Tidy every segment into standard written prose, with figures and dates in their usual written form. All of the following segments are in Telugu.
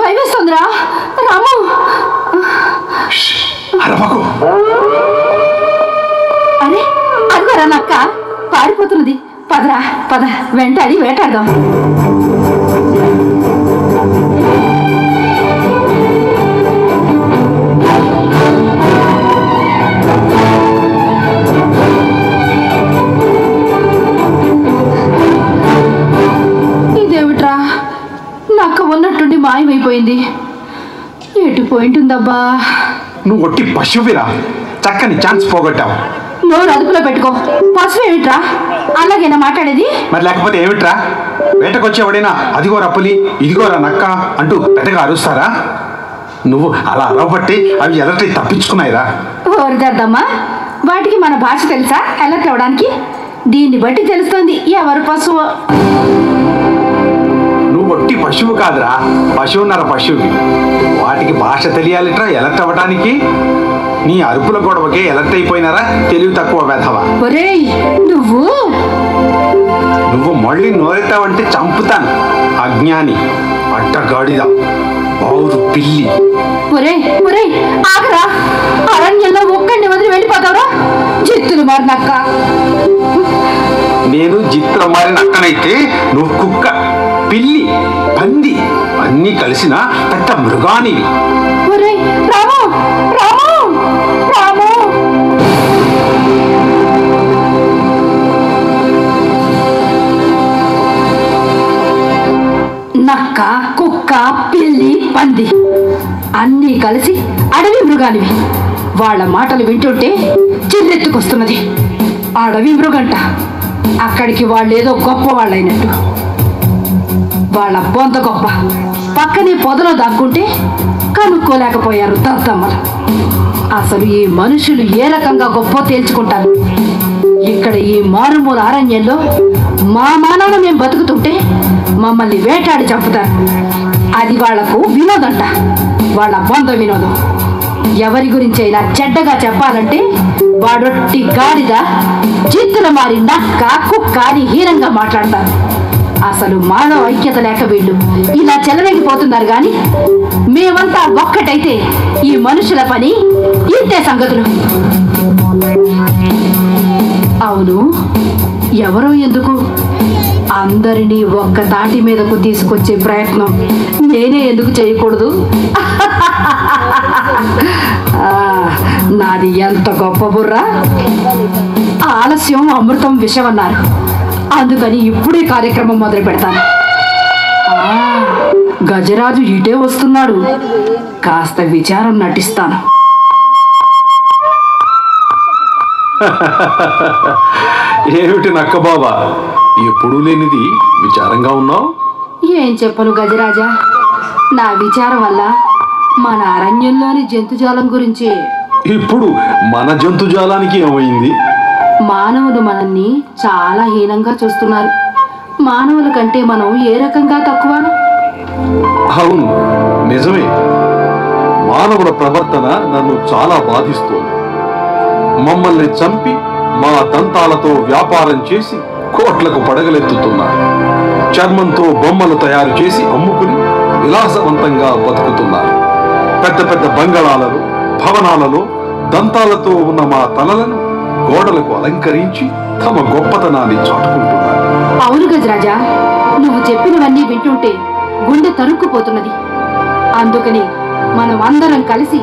భయమేస్తుందిరా రాము. అరే అదిగోరా నక్క పారిపోతున్నది. పదరా పద, వెంటాడి వేటాడదాం. ఇదేమిట్రా, నక్క ఉన్నట్టుండి మాయమైపోయింది. ఎటు పోయింటుందబ్బా? నువ్వు ఒట్టి పశువురా, చక్కని ఛాన్స్ పోగొట్టావు. నోరు అదుపులో పెట్టుకో. పశువు ఏమిట్రా అలాగేనా మాట్లాడేది? మరి లేకపోతే ఏమిట్రా? వేటకొచ్చేవాడైనా అదిగోరా పులి, ఇదిగోరా నక్క అంటూ పెద్దగా అరుస్తారా? నువ్వు అలా అరవబట్టి అవి ఎలర్ట్ తప్పించుకున్నాయిరా. ఓరిదమ్మా, వాటికి మన భాష తెలుసా ఎలర్ట్ అవ్వడానికి? దీన్ని బట్టి తెలుస్తోంది ఎవరు పశువు. నువ్వు ఒట్టి పశువు కాదురా, పశువున్నర పశువువి. వాటికి భాష తెలియాలిట్రా ఎలర్ట్ అవ్వడానికి. నీ అరుపుల గొడవకే ఎలర్ట్ అయిపోయినారా తెలివి తక్కువ వెధవా. ఒరేయ్ నువ్వు మళ్ళీ నోరెత్తావంటే చంపుతాను. అజ్ఞాని, అడ్డగాడిద, బావురు పిల్లి. ఒరేయ్ ఒరేయ్ ఆగరా, అరణ్యంలో ఒక్కడిని వదిలి వెళ్ళిపోతావురా జిత్తులు మారినక్క. నేను జిత్తుల మారిన అక్కనైతే నువ్వు కుక్క, పిల్లి, పంది అన్నీ కలిసిన పెద్ద మృగానివి. ఒరేయ్ రాము రాము రాము. నక్క, కుక్క, పిల్లి, పంది అన్నీ కలిసి అడవి మృగానివి. వాళ్ళ మాటలు వింటుంటే చిల్లెత్తుకొస్తున్నది. అడవి మృగంట, అక్కడికి వాళ్ళేదో గొప్ప వాళ్ళైనట్టు. వాళ్ళ బొంత గొప్ప, పక్కనే పొదలో దాక్కుంటే కనుక్కోలేకపోయారు దద్దమ్మలు. అసలు ఈ మనుషులు ఏ రకంగా గొప్ప తేల్చుకుంటారు. ఇక్కడ ఈ మారుమూల అరణ్యంలో మా మానవ మేము బతుకుతుంటే మమ్మల్ని వేటాడి చంపుతారు. అది వాళ్లకు వినోదంట, వాళ్ళ బొంద వినోదం. ఎవరి గురించి అయినా చెడ్డగా చెప్పాలంటే వాడొట్టి గాడిద, జిత్తుల మారి నక్క, కుక్క అని హీనంగా మాట్లాడతారు. అసలు మానవ ఐక్యత లేక వీళ్ళు ఇలా చెలరేగిపోతున్నారు. కానీ మేమంతా ఒక్కటైతే ఈ మనుషుల పని ఇంతే సంగతులు. అవును, ఎవరో ఎందుకు అందరినీ ఒక్క తాటి మీదకు తీసుకొచ్చే ప్రయత్నం నేనే ఎందుకు చేయకూడదు? నాది ఎంత గొప్ప బుర్ర. ఆలస్యం అమృతం విషం అన్నారు. అందుకని ఇప్పుడే కార్యక్రమం మొదలు పెడతాను. గజరాజు ఇటే వస్తున్నాడు, కాస్త విచారం నటిస్తాను. ఏమిటి నక్క బాబా, ఎప్పుడూ లేనిది విచారంగా ఉన్నావు? ఏం చెప్పను గజరాజా, నా విచారం వల్ల మన అరణ్యంలోని జంతుజాలం గురించి. ఇప్పుడు మన జంతుజాలానికి ఏమైంది? మానవులు మనల్ని చాలా హీనంగా చూస్తున్నారు. మానవుల కంటే మనం ఏ రకంగా తక్కువ? అవును, నిజమే. మానవుల ప్రవర్తన నన్ను చాలా బాధిస్తోంది. మమ్మల్ని చంపి మా దంతాలతో వ్యాపారం చేసి కోట్లకు పడగలెత్తుతున్నారు. చర్మంతో బొమ్మలు తయారు చేసి అమ్ముకుని విలాసవంతంగా బతుకుతున్నారు. పెద్ద పెద్ద బంగళాలలో, భవనాలలో దంతాలతో ఉన్న మా తలలను గోడలకు అలంకరించి తమ గొప్పతనాన్ని చాటుకుంటున్నారు. అవును గజరాజా, నువ్వు చెప్పినవన్నీ వింటుంటే గుండె తరుక్కుపోతున్నది. అందుకని మనం అందరం కలిసి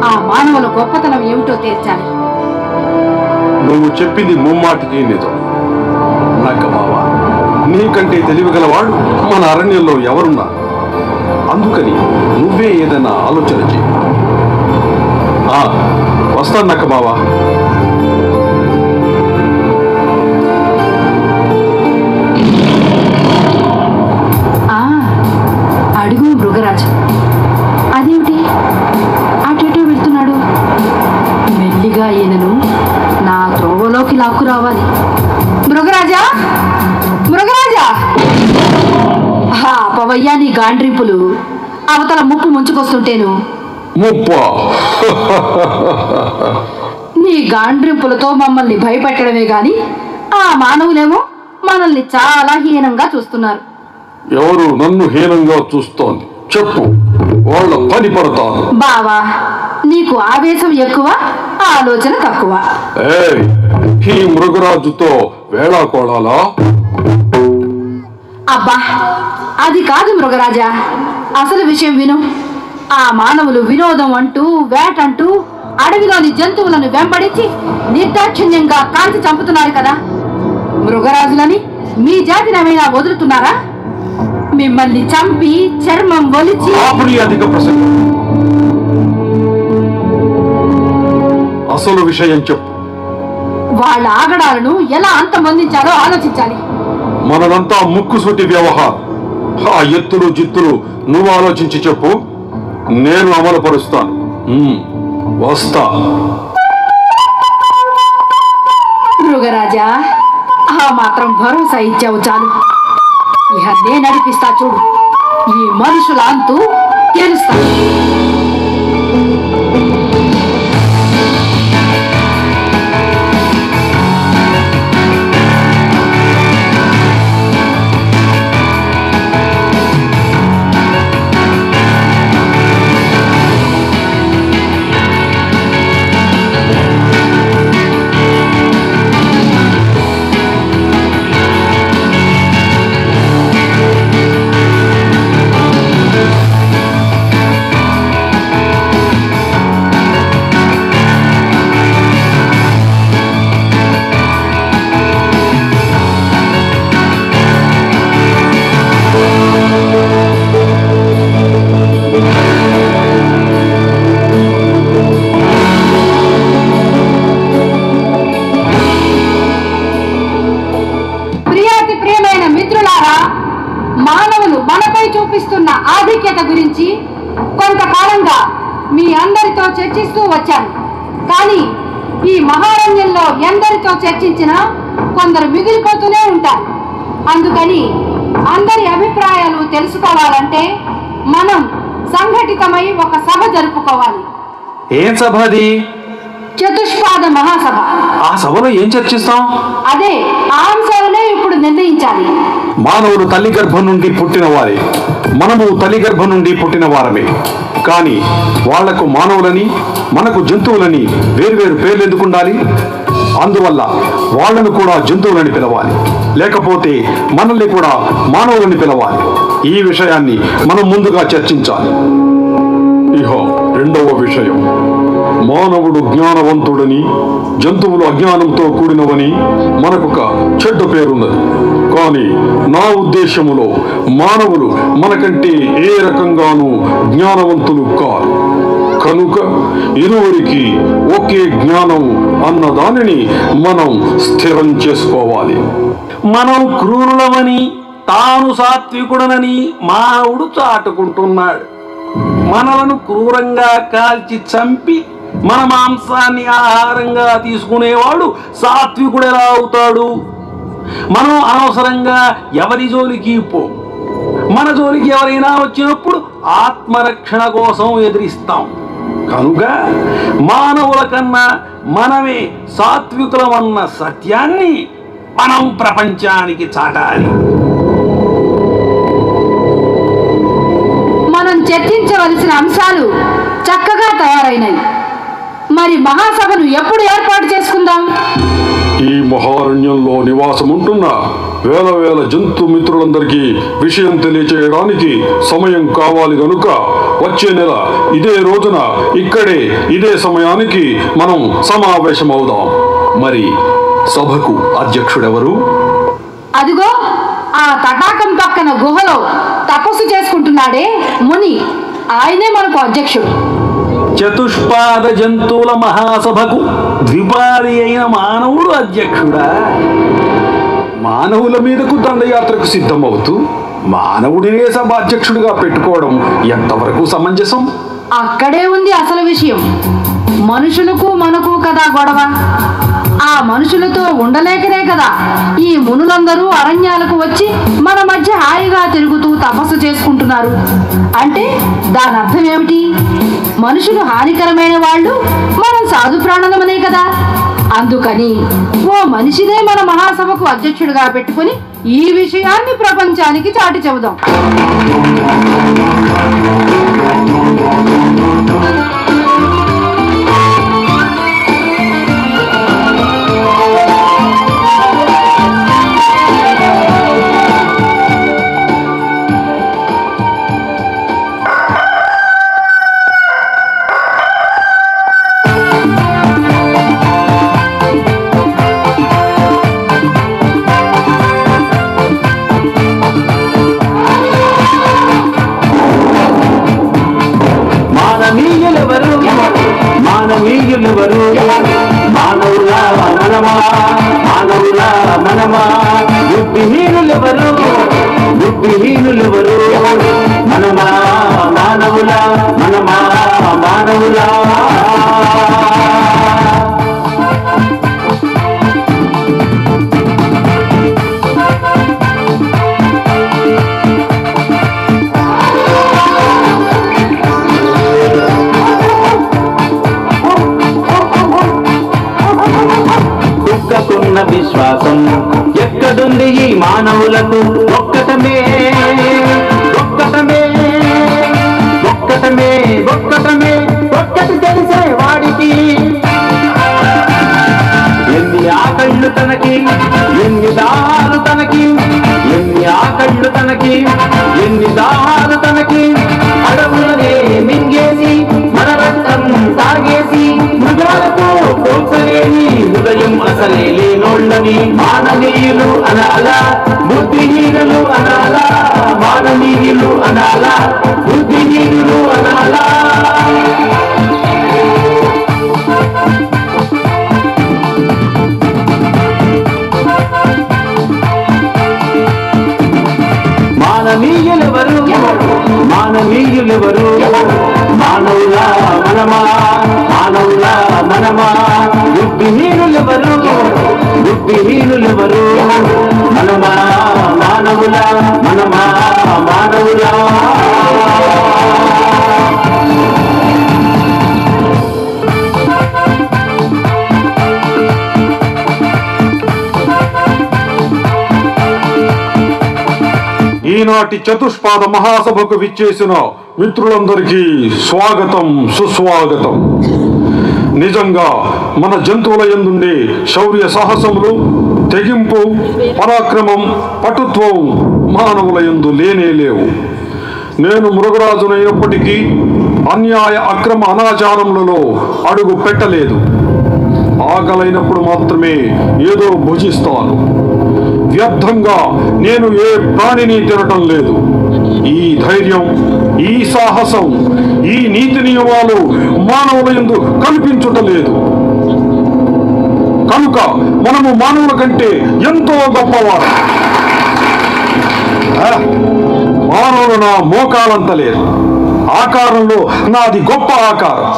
ఆ మానవుల గొప్పతనం ఏమిటో తేల్చాలి. నువ్వు చెప్పింది ముమ్మాటికి నిజం నక్క బావా. నీకంటే తెలివిగలవాడు మన అరణ్యంలో ఎవరున్నారు? అందుకని నువ్వే ఏదైనా ఆలోచన చేయి. వస్తాను నక్క బావా. అడుగు మృగరాజు. అదేమిటి అటు వెళ్తున్నాడు? మెల్లిగా ఈయనను నా త్రోవలోకి లాక్కు రావాలి. మృగరాజా, మృగరాజా! పవయ్యా నీ గాండ్రింపులు. అవతల ముప్పు ముంచుకొస్తుంటేను నీ గాండ్రింపులతో మమ్మల్ని భయపెట్టడమే గాని ఆ మానవులేమో మనల్ని చాలా హీనంగా చూస్తున్నారు. ఎవరు నన్ను హీనంగా చూస్తోంది? చెప్పు, వాళ్ళ పని పడతాను. బావా, నీకు ఆవేశం ఎక్కువ, ఆలోచన తక్కువ. ఈ మృగరాజుతో వేళాకోళాలా? అబ్బా, అది కాదు మృగరాజా, అసలు విషయం విను. ఆ మానవులు వినోదం అంటూ వేటంటూ అడవిలోని జంతువులను వెంబడించి నిర్దాక్షిణ్యంగా కాల్చి చంపుతున్నారు కదా. మృగరాజులని మీ జాతిని ఏమైనా వదులుతున్నారా? మిమ్మల్ని చంపి చర్మం ఒలిచి అధిక ప్రసంగం. అసలు విషయం చెప్పు. వాళ్ళ ఆగడాలను ఎలా అంతమొందించాలో ఆలోచించాలి. మనదంతా ముక్కుసూటి వ్యవహారం. ఆ ఎత్తులు జిత్తులు నువ్వు ఆలోచించి చెప్పు, నేను అమలు పరుస్తాను. వస్తా. మృగరాజా, ఆ మాత్రం భరోసా ఇచ్చావు చాలు. ఇహ నేను నడిపిస్తా చూడు. ఈ మనుషుల అంతు తెలుస్తా. మానవులు మనపై చూపిస్తున్న ఆధిక్యత గురించి కొంతకాలంగా మీ అందరితో చర్చిస్తూ వచ్చాను. కానీ ఈ మహారణ్యంలో ఎందరితో చర్చించినా కొందరు మిగిలిపోతూనే ఉంటారు. అందుకని అందరి అభిప్రాయాలు తెలుసుకోవాలంటే మనం సంఘటితమై ఒక సభ జరుపుకోవాలి. ఏం సభ అది? చతుష్పాద మహాసభ. ఆ సభలో ఏం చర్చిస్తాం? అదే ఆ అంశాలనే ఇప్పుడు నిర్ణయించాలి. మానవులు తల్లి గర్భం నుండి పుట్టిన వారే, మనము తల్లి గర్భం నుండి పుట్టిన వారమే. కానీ వాళ్లకు మానవులని మనకు జంతువులని వేర్వేరు పేర్లు ఎందుకు ఉండాలి? అందువల్ల వాళ్లను కూడా జంతువులని పిలవాలి, లేకపోతే మనల్ని కూడా మానవులని పిలవాలి. ఈ విషయాన్ని మనం ముందుగా చర్చించాలి. ఇహ రెండవ విషయం, మానవుడు జ్ఞానవంతుడని జంతువులు అజ్ఞానంతో కూడినవని మనకొక చెడ్డ పేరున్నది. కానీ నా ఉద్దేశములో మానవులు మనకంటే ఏ రకంగానూ జ్ఞానవంతులు కాదు. కనుక ఇరువురికి ఒకే జ్ఞానం అన్న దానిని మనం స్థిరం చేసుకోవాలి. మనం క్రూరులమని తాను సాత్వికుడనని మానవుడు చాటుకుంటున్నాడు. మనలను క్రూరంగా కాల్చి చంపి మన మాంసాన్ని ఆహారంగా తీసుకునేవాడు సాత్వికుడు ఎలా అవుతాడు? మనం అనవసరంగా ఎవరి జోలికి పో. మన జోలికి ఎవరైనా వచ్చినప్పుడు ఆత్మరక్షణ కోసం ఎదిరిస్తాం. కనుక మానవుల కన్నా మనమే సాత్వికులమన్న సత్యాన్ని మనం ప్రపంచానికి చాటాలి. మనం చర్చించవలసిన అంశాలు చక్కగా తయారైనవి. మరి మహాసభను ఎప్పుడు ఏర్పాటు చేసుకుందాం? ఈ మహారణ్యంలో నివాసం ఉంటున్న వేల వేల జంతు మిత్రులందరికీ విషయం తెలియచేయడానికి సమయం కావాలి. కనుక వచ్చే నెల ఇదే రోజున ఇక్కడే ఇదే సమయానికి మనం సమావేశమవుదాం. మరి సభకు అధ్యక్షుడెవరు? అదిగో ఆ తటాకం పక్కన గుహలో తపస్సు చేసుకుంటున్నాడే ముని, ఆయనే మనకు అధ్యక్షుడు. చతుష్పాద జంతువుల మహాసభకు ద్విపాది అయిన మానవుడు అధ్యక్షుడా? మానవుల మీదకు దండయాత్రకు సిద్ధమవుతూ మానవుడినే సభాధ్యక్షుడిగా పెట్టుకోవడం ఎంతవరకు సమంజసం? అక్కడే ఉంది అసలు విషయం. మనుషులకు మనకు కదా గొడవ. ఆ మనుషులతో ఉండలేకనే కదా ఈ మునులందరూ అరణ్యాలకు వచ్చి మన మధ్య హాయిగా తిరుగుతూ తపస్సు చేసుకుంటున్నారు. అంటే దాని అర్థం ఏమిటి? మనుషులు హానికరమైన వాళ్ళు, మనం సాధు ప్రాణులమనే కదా. అందుకని ఓ మనిషినే మన మహాసభకు అధ్యక్షుడిగా పెట్టుకుని ఈ విషయాన్ని ప్రపంచానికి చాటి చెబుదాం. మానవులా మనమా బుద్ధిహీనులెవరు బుద్ధిహీనులెవరు మనమా మానవులా మనమా మానవులా కుక్కకున్న విశ్వాసం ఎక్కడుంది ఈ మానవులకు ఒక్కటమే ఒక్కటమే ఒక్కటమే ఒక్కటమే ఒక్కటి తెలిసే వాడికి ఎన్ని ఆకళ్ళు తనకి ఎన్ని దాహాలు తనకి ఎన్ని ఆకళ్ళు తనకి ఎన్ని దాహాలు తనకి అడవులనే మింగేసి మన రక్తం తాగేసి మృగాలతో పోల్చలేని హృదయం అసలే లేనోళ్ళని మానవీయులు అనాలా బుద్ధిహీనులు అనాలా మానవీయులు అనాలా బుద్ధిహీనులు అనాలా మానవీయులెవరు మానవీయులెవరు మానవులా మనమా మానవులా మనమా బుద్ధిహీనులెవరు బుద్ధిహీనులెవరు మనమా మానవులా మనమా మానవులా ఈనాటి చతుష్పాద మహాసభకు విచ్చేసిన మిత్రులందరికీ స్వాగతం సుస్వాగతం. నిజంగా మన జంతువుల యందుండే శౌర్య సాహసములు, తెగింపు, పరాక్రమం, పటుత్వం మానవుల యందు లేనే లేవు. నేను మృగరాజునైనప్పటికీ అన్యాయ అక్రమ అనాచారములలో అడుగు పెట్టలేదు. ఆకలైనప్పుడు మాత్రమే ఏదో భుజిస్తాను. వ్యర్థంగా నేను ఏ ప్రాణిని తినటం లేదు. ఈ ధైర్యం, ఈ సాహసం, ఈ నీతి నియమాలు మానవుల యందు కనిపించుటలేదు. కనుక మనము మానవుల కంటే ఎంతో గొప్పవారు. మానవులు నా మోకాలంత లేదు. ఆకారంలో నాది గొప్ప ఆకారం.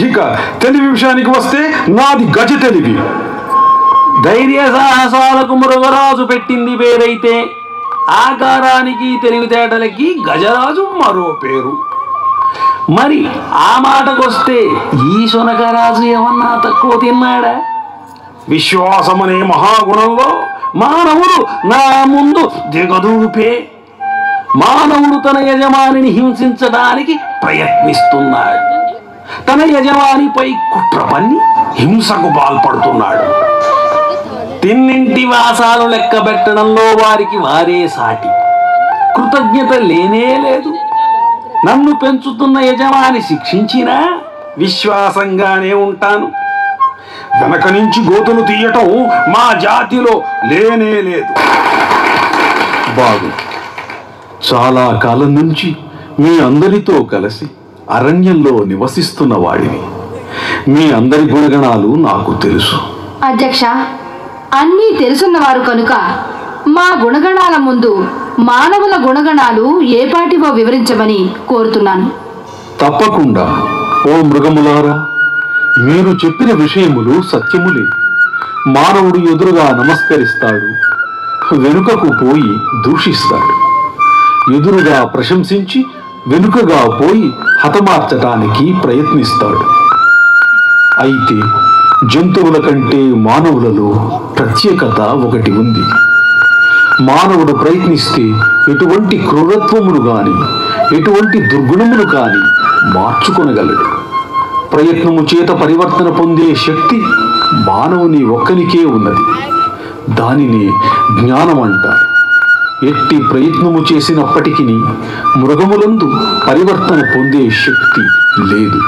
ఇక తెలివి విషయానికి వస్తే నాది గజ తెలివి. ధైర్య సాహసాలకు మృగరాజు పెట్టింది పేరైతే ఆకారానికి తెలివితేటలకి గజరాజు మరో పేరు. మరి ఆ మాటకొస్తే ఈ శునకరాజు ఏమన్నా తక్కువ తిన్నాడా? విశ్వాసమనే మహాగుణంలో మానవుడు నా ముందు దిగదూపే. మానవుడు తన యజమానిని హింసించడానికి ప్రయత్నిస్తున్నాడు. తన యజమానిపై కుట్ర పన్ని హింసకు పాల్పడుతున్నాడు. తిన్నింటి వాసాలు లెక్క పెట్టడంలో వారికి వారే సాటి. కృతజ్ఞత లేనే లేదు. నన్ను పెంచుతున్న యజమాని శిక్షించినా విశ్వాసంగానే ఉంటాను. వెనక నుంచి గోతులు తీయటం మా జాతిలో లేనే లేదు. బాగు, చాలా కాలం నుంచి మీ అందరితో కలిసి అరణ్యంలో నివసిస్తున్న వాడిని. మీ అందరి గుణగణాలు నాకు తెలుసు. అధ్యక్ష, అన్నీ తెలుసున్నవారు కనుక మా గుణగణాల ముందు మానవుల గుణగణాలు ఏపాటివో వివరించమని కోరుతున్నాను. తప్పకుండా. ఓ మృగములారా, మీరు చెప్పిన విషయములు సత్యములే. మానవుడు ఎదురుగా నమస్కరిస్తాడు, వెనుకకు పోయి దూషిస్తాడు. ఎదురుగా ప్రశంసించి వెనుకగా పోయి హతమార్చటానికి ప్రయత్నిస్తాడు. అయితే జంతువుల కంటే మానవులలో ప్రత్యేకత ఒకటి ఉంది. మానవుడు ప్రయత్నిస్తే ఎటువంటి క్రూరత్వములు గాని ఎటువంటి దుర్గుణములు కాని మార్చుకొనగలడు. ప్రయత్నము చేత పరివర్తన పొందే శక్తి మానవుని ఒక్కనికే ఉన్నది. దానిని జ్ఞానం అంటారు. ఎట్టి ప్రయత్నము చేసినప్పటికీ మృగములందు పరివర్తన పొందే శక్తి లేదు.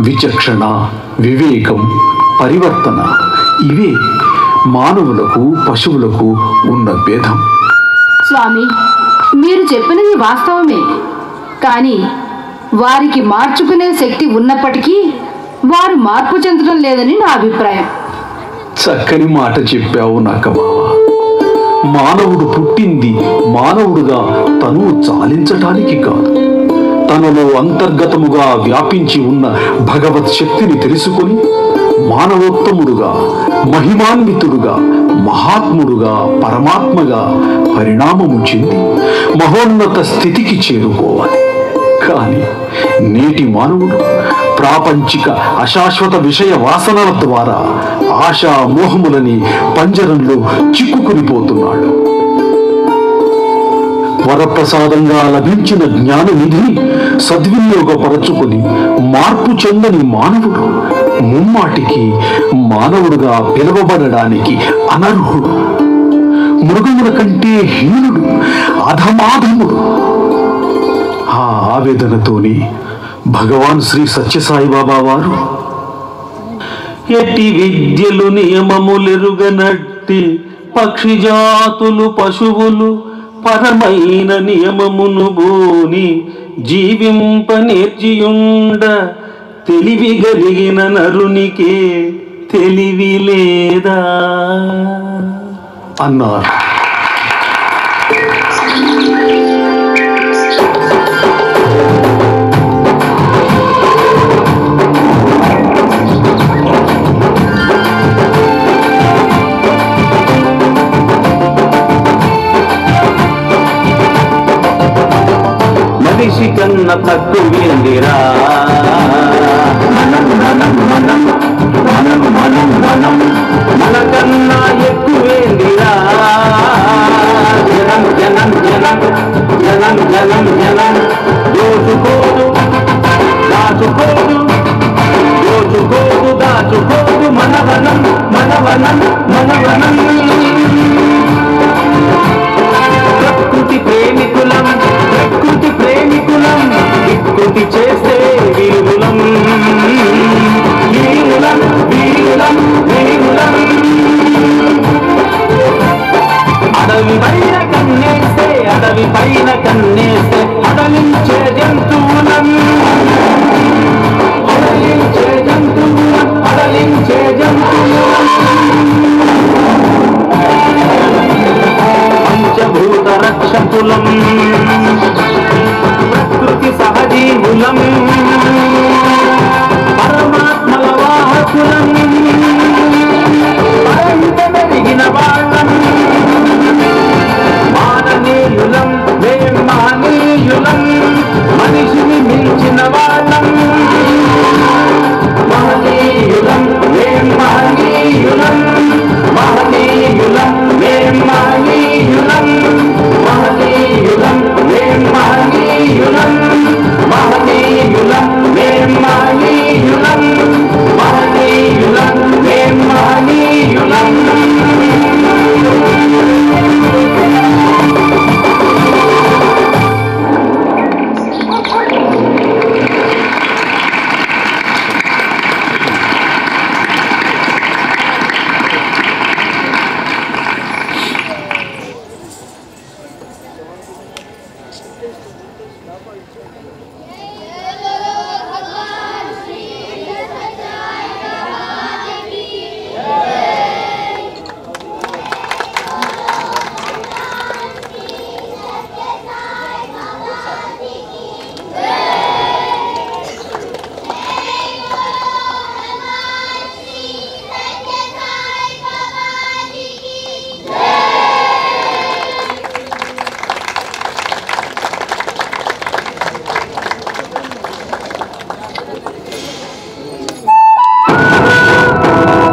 విచక్షణ, వివేకం, పరివర్తన ఇవే మానవులకు పశువులకు ఉన్న భేదం. స్వామి, మీరు చెప్పినది వాస్తవమే. కానీ వారికి మార్చుకునే శక్తి ఉన్నప్పటికీ వారు మార్పు చెందడం లేదని నా అభిప్రాయం. చక్కని మాట చెప్పావు నక్కబావ. మానవుడు పుట్టింది మానవుడుగా తను చాలించటానికి కాదు, తనలో అంతర్గతముగా వ్యాపించి ఉన్న భగవత్ శక్తిని తెలుసుకొని మానవోత్తముడుగా, మహిమాన్వితుడుగా, మహాత్ముడుగా, పరమాత్మగా పరిణామము చెంది మహోన్నత స్థితికి చేరుకోవాలి. కానీ నేటి మానవుడు ప్రాపంచిక అశాశ్వత విషయ వాసనల ద్వారా ఆశా మోహములని పంజరంలో చిక్కుకునిపోతున్నాడు. వరప్రసాదంగా లభించిన జ్ఞాననిధిని సద్వినియోగపరచుకొని మార్పు చెందని మానవుడు ముమ్మాటికి మానవుడుగా పిలువబడడానికి అనర్హుడు, మృగముల కంటే హీనుడు, అధమాధముడు. ఆ ఆవేదనతోని భగవాన్ శ్రీ సత్యసాయిబాబా వారు ఎట్టి విద్యలు నియమములెరుగనట్టి పక్షి జాతులు పశువులు పరమైన నియమమును బోని జీవింప నేర్చియుండ తెలివి కలిగిన నరునికే తెలివి లేదా అన్నారు. మనిషి కన్న తక్కువేందిరా మనకన్నా ఎక్కువేందిరా జనం జనం జనం జనం జనం జనం దోచుకోదు దాచుకోదు దోచుకోదు దాచుకోదు మనవనం మనవనం మనవనం ప్రకృతి ప్రేమికులం ప్రకృతి ప్రేమికులం వికృతి చేస్తే వీరులం వీరులం వీరులం వీరులం అడవి పైన కన్నేస్తే అడవి పైన